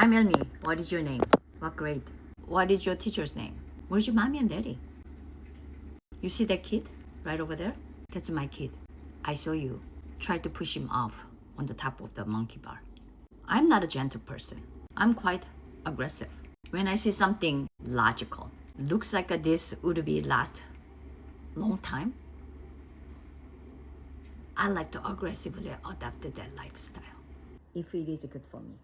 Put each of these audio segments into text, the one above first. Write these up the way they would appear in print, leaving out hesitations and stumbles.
I'm Ilmee. What is your name? What grade? What is your teacher's name? Where's your mommy and daddy? You see that kid right over there? That's my kid. I saw you try to push him off on the top of the monkey bar. I'm not a gentle person. I'm quite aggressive. When I see something logical, looks like this would be last long time, I like to aggressively adapt that lifestyle. If it is good for me,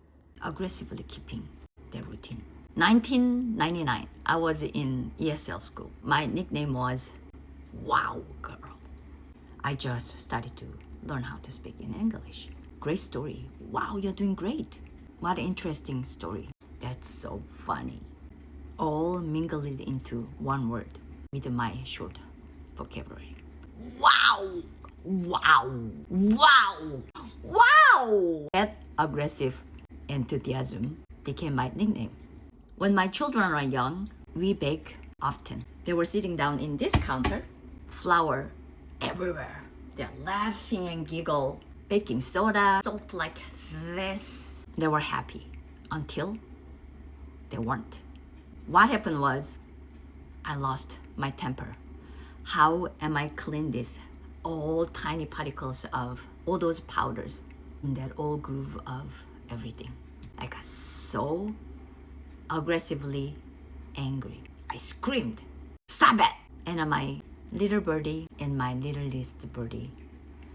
aggressively keeping the routine. 1999, I was in ESL school. My nickname was Wow Girl. I just started to learn how to speak in English. Great story. Wow, you're doing great. What an interesting story. That's so funny. All mingled into one word with my short vocabulary. Wow! Wow! Wow! Wow! That aggressive enthusiasm became my nickname. When my children are young, we bake often. They were sitting down in this counter, flour everywhere. They're laughing and giggle, baking soda, salt like this. They were happy until they weren't. What happened was I lost my temper. How am I clean this all tiny particles of all those powders in that old groove of everything? I got so aggressively angry. I screamed, "Stop it!" And my little birdie and my littlest birdie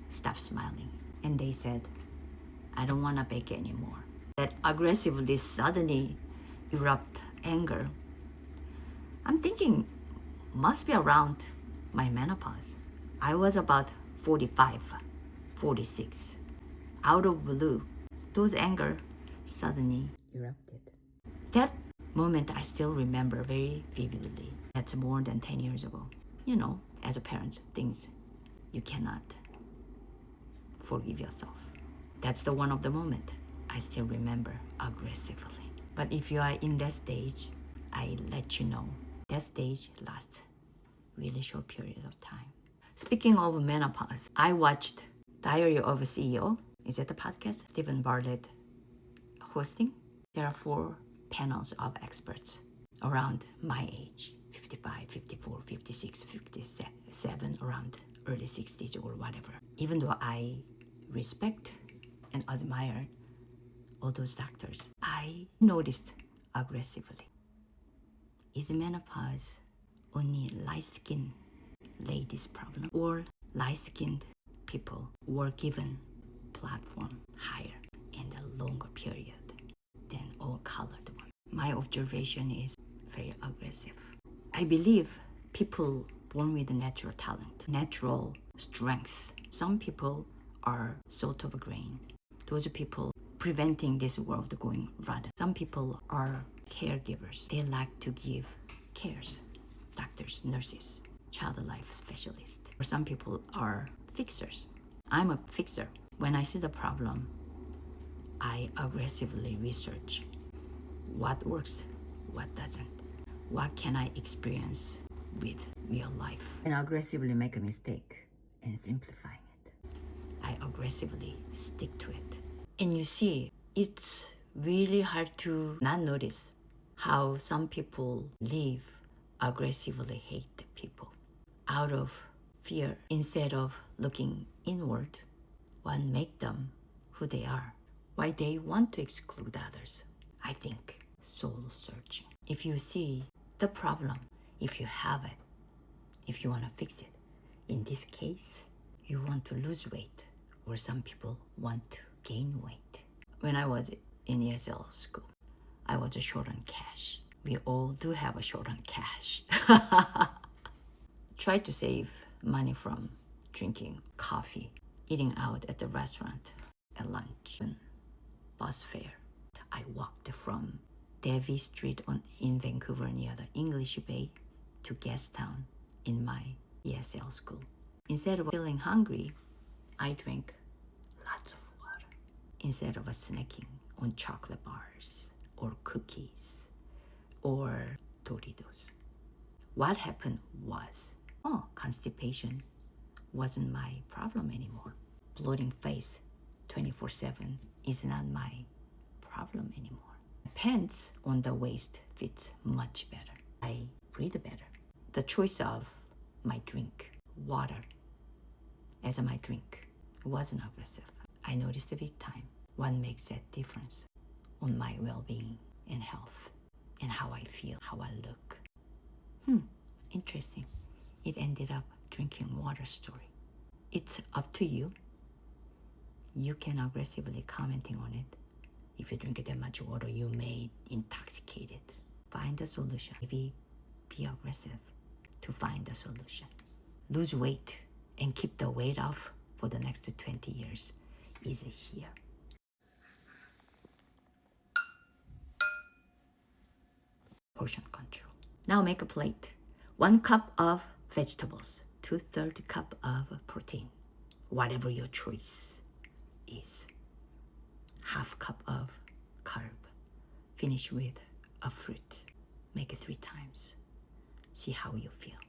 stopped smiling. And they said, "I don't want to bake anymore." That aggressively suddenly erupt anger, I'm thinking must be around my menopause. I was about 45, 46. Out of blue, those anger suddenly erupted. That moment I still remember very vividly. That's more than 10 years ago. You know, as a parent, things you cannot forgive yourself. That's the one of the moment I still remember aggressively. But if you are in that stage, I let you know that stage lasts really short period of time. Speaking of menopause, I watched Diary of a CEO. Is that the podcast? Stephen Bartlett hosting. There are 4 panels of experts around my age, 55, 54, 56, 57, around early 60s or whatever. Even though I respect and admire all those doctors, I noticed aggressively. Is menopause only light-skinned ladies' problem, or light-skinned people were given platform higher and a longer period than all colored ones? My observation is very aggressive. I believe people born with natural talent, natural strength. Some people are salt of a grain. Those people preventing this world going rotten. Some people are caregivers. They like to give cares. Doctors, nurses, child life specialists. Or some people are fixers. I'm a fixer. When I see the problem, I aggressively research what works, what doesn't. What can I experience with real life? And aggressively make a mistake and simplifying it. I aggressively stick to it. And you see, it's really hard to not notice how some people live aggressively hate people out of fear. Instead of looking inward, one make them who they are. Why they want to exclude others. I think soul searching. If you see the problem, if you have it, if you want to fix it, in this case, you want to lose weight, or some people want to gain weight. When I was in ESL school, I was short on cash. We all do have a short on cash. Try to save money from drinking coffee, eating out at the restaurant at lunch, and bus fare. I walked from Davie Street in Vancouver near the English Bay to Gastown in my ESL school. Instead of feeling hungry, I drank lots of water. Instead of snacking on chocolate bars or cookies or Doritos. What happened was, constipation wasn't my problem anymore. Bloating face 24/7 is not my problem anymore. pants on the waist fits much better. I breathe better. The choice of my drink, water, as my drink, wasn't aggressive. I noticed a big time what makes that difference on my well-being and health and how I feel, how I look. Interesting. It ended up drinking water story. It's up to you. You can aggressively commenting on it. If you drink that much water, you may intoxicate it. Find a solution. Maybe be aggressive to find a solution. Lose weight and keep the weight off for the next 20 years is here. Portion control. Now make a plate. 1 cup of vegetables, 2/3 cup of protein, whatever your choice is. 1/2 cup of carb. Finish with a fruit. Make it 3 times. See how you feel.